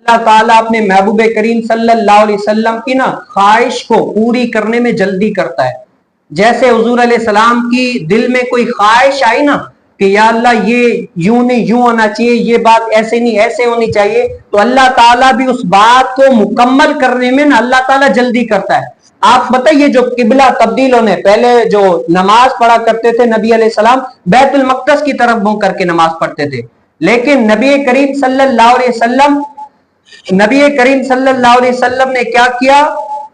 اللہ تعالیٰ اپنے محبوب کریم صلی اللہ علیہ وسلم کی نا خواہش کو پوری کرنے میں جلدی کرتا ہے. جیسے حضور علیہ السلام کی دل میں کوئی خواہش آئی نا کہ یا اللہ یہ یوں نہیں یوں ہونا چاہیے، یہ بات ایسے نہیں ایسے ہونی چاہیے، تو اللہ تعالیٰ بھی اس بات کو مکمل کرنے میں نا اللہ تعالیٰ جلدی کرتا ہے. آپ بتائیے جو قبلہ تبدیل ہونے پہلے جو نماز پڑھا کرتے تھے نبی علیہ السلام بیت المقدس کی طرف منہ کر کے نماز پڑھتے تھے، لیکن نبی کریم صلی اللہ علیہ وسلم نے کیا کیا،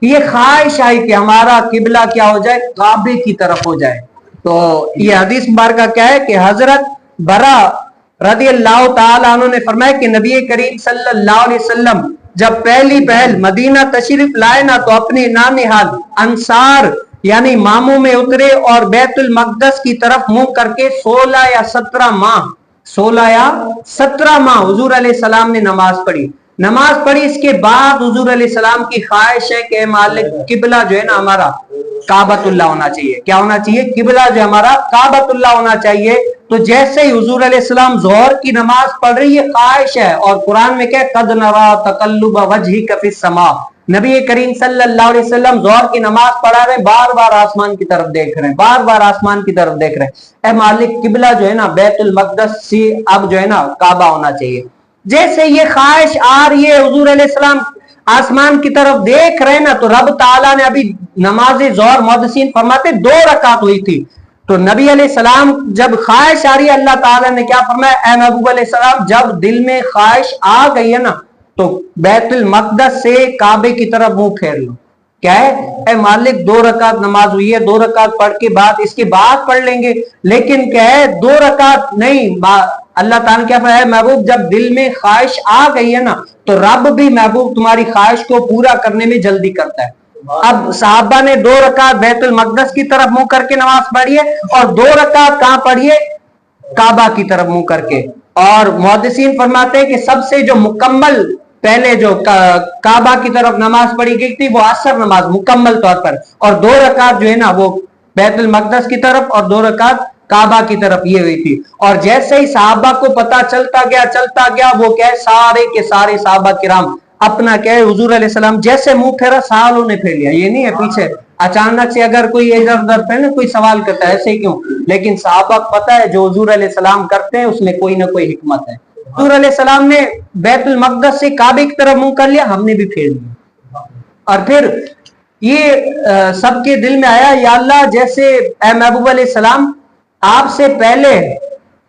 یہ خواہش آئی کہ ہمارا قبلہ کیا ہو جائے، کعبے کی طرف ہو جائے. تو یہ حدیث مبارکہ کیا ہے کہ حضرت برا رضی اللہ تعالی عنہ نے فرمایا کہ نبی کریم صلی اللہ علیہ وسلم جب پہلی پہل مدینہ تشریف لائے نا تو اپنے نانہال انصار یعنی ماموں میں اترے اور بیت المقدس کی طرف منہ کر کے 16 یا 17 ماہ حضور علیہ السلام نے نماز پڑھی. اس کے بعد حضور علیہ السلام کی خواہش ہے کہ مالک قبلہ جو ہے نا ہمارا کعبۃ اللہ ہونا چاہیے. کیا ہونا چاہیے؟ قبلہ جو ہمارا کعبۃ اللہ ہونا چاہیے. تو جیسے ہی حضور علیہ السلام ظہر کی نماز پڑھ رہی ہے خواہش ہے، اور قرآن میں کیا قد نرا تقلب وجہک فی السماء، نبی کریم صلی اللہ علیہ وسلم ظہر کی نماز پڑھا رہے بار بار آسمان کی طرف دیکھ رہے ہیں، اے مالک قبلہ جو ہے نا بیت المقدس سے اب جو ہے نا کعبہ ہونا چاہیے. جیسے یہ خواہش آ رہی ہے حضور علیہ السلام آسمان کی طرف دیکھ رہے نا تو رب تعالیٰ نے ابھی نماز ظہر محدثین فرماتے 2 رکعت ہوئی تھی، تو نبی علیہ السلام جب خواہش آ رہی ہے اللہ تعالیٰ نے کیا فرمایا، اے محبوب علیہ السلام جب دل میں خواہش آ گئی ہے نا تو بیت المقدس سے کعبے کی طرف منہ پھیر لو. کیا ہے؟ اے مالک 2 رکعت نماز ہوئی ہے، 2 رکعت پڑھ کے بعد اس کے بعد پڑھ لیں گے، لیکن کیا ہے 2 رکعت نہیں. اللہ تعالیٰ کیا فرمایا، محبوب جب دل میں خواہش آ گئی ہے نا تو رب بھی محبوب تمہاری خواہش کو پورا کرنے میں جلدی کرتا ہے. اب صحابہ نے 2 رکعت بیت المقدس کی طرف منہ کر کے نماز پڑھی ہے اور 2 رکعت کہاں پڑھی ہے؟ کعبہ کی طرف منہ کر کے. اور محدثین فرماتے ہیں کہ سب سے جو مکمل پہلے جو کعبہ کی طرف نماز پڑھی گئی تھی وہ عصر نماز مکمل طور پر، اور 2 رکعت جو ہے نا وہ بیت المقدس کی طرف اور 2 رکعت کعبہ کی طرف یہ ہوئی تھی. اور جیسے ہی صحابہ کو پتا چلتا گیا وہ کیا ہے سارے کے سارے صحابہ کرام اپنا کیا ہے حضور علیہ السلام جیسے منہ پھیرا سالوں نے پھیر لیا. یہ نہیں ہے پیچھے اچانک سے اگر کوئی ادھر ادھر پھیرے کوئی سوال کرتا ہے ایسے کیوں، لیکن صحابہ کو پتا ہے جو حضور علیہ السلام کرتے ہیں اس میں کوئی نہ کوئی حکمت ہے. حضور علیہ السلام نے بیت المقدس سے کعبے کی طرف منہ کر لیا، ہم نے بھی پھیر لیا. اور پھر یہ سب کے دل میں آیا یا اللہ جیسے اے محبوب علیہ السلام آپ سے پہلے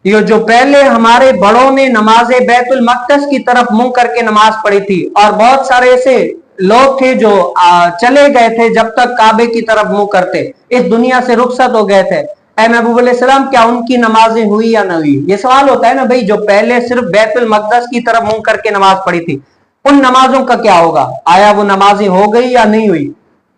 یہ جو پہلے ہمارے بڑوں نے نماز بیت المقدس کی طرف منہ کر کے نماز پڑھی تھی، اور بہت سارے ایسے لوگ تھے جو چلے گئے تھے جب تک کعبے کی طرف منہ کرتے اس دنیا سے رخصت ہو گئے تھے، اے محبوب علیہ السلام کیا ان کی نمازیں ہوئی یا نہ ہوئی؟ یہ سوال ہوتا ہے نا بھائی، جو پہلے صرف بیت المقدس کی طرف منہ کر کے نماز پڑھی تھی ان نمازوں کا کیا ہوگا؟ آیا وہ نمازیں ہو گئی یا نہیں ہوئی؟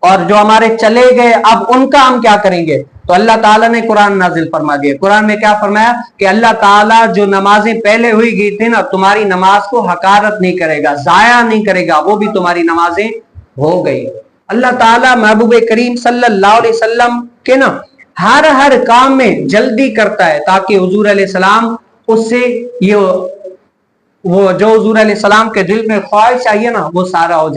اور جو ہمارے چلے گئے اب ان کا ہم کیا کریں گے؟ تو اللہ تعالیٰ نے قرآن نازل فرما دیا. قرآن میں کیا فرمایا کہ اللہ تعالیٰ جو نمازیں پہلے ہوئی گئی تھی نا تمہاری نماز کو حقارت نہیں کرے گا، ضائع نہیں کرے گا، وہ بھی تمہاری نمازیں ہو گئی. اللہ تعالیٰ محبوب کریم صلی اللہ علیہ وسلم کے نا ہر کام میں جلدی کرتا ہے تاکہ حضور علیہ السلام اس سے وہ جو حضور علیہ السلام کے دل میں خواہش آئی ہے نا وہ سارا ہو جائے.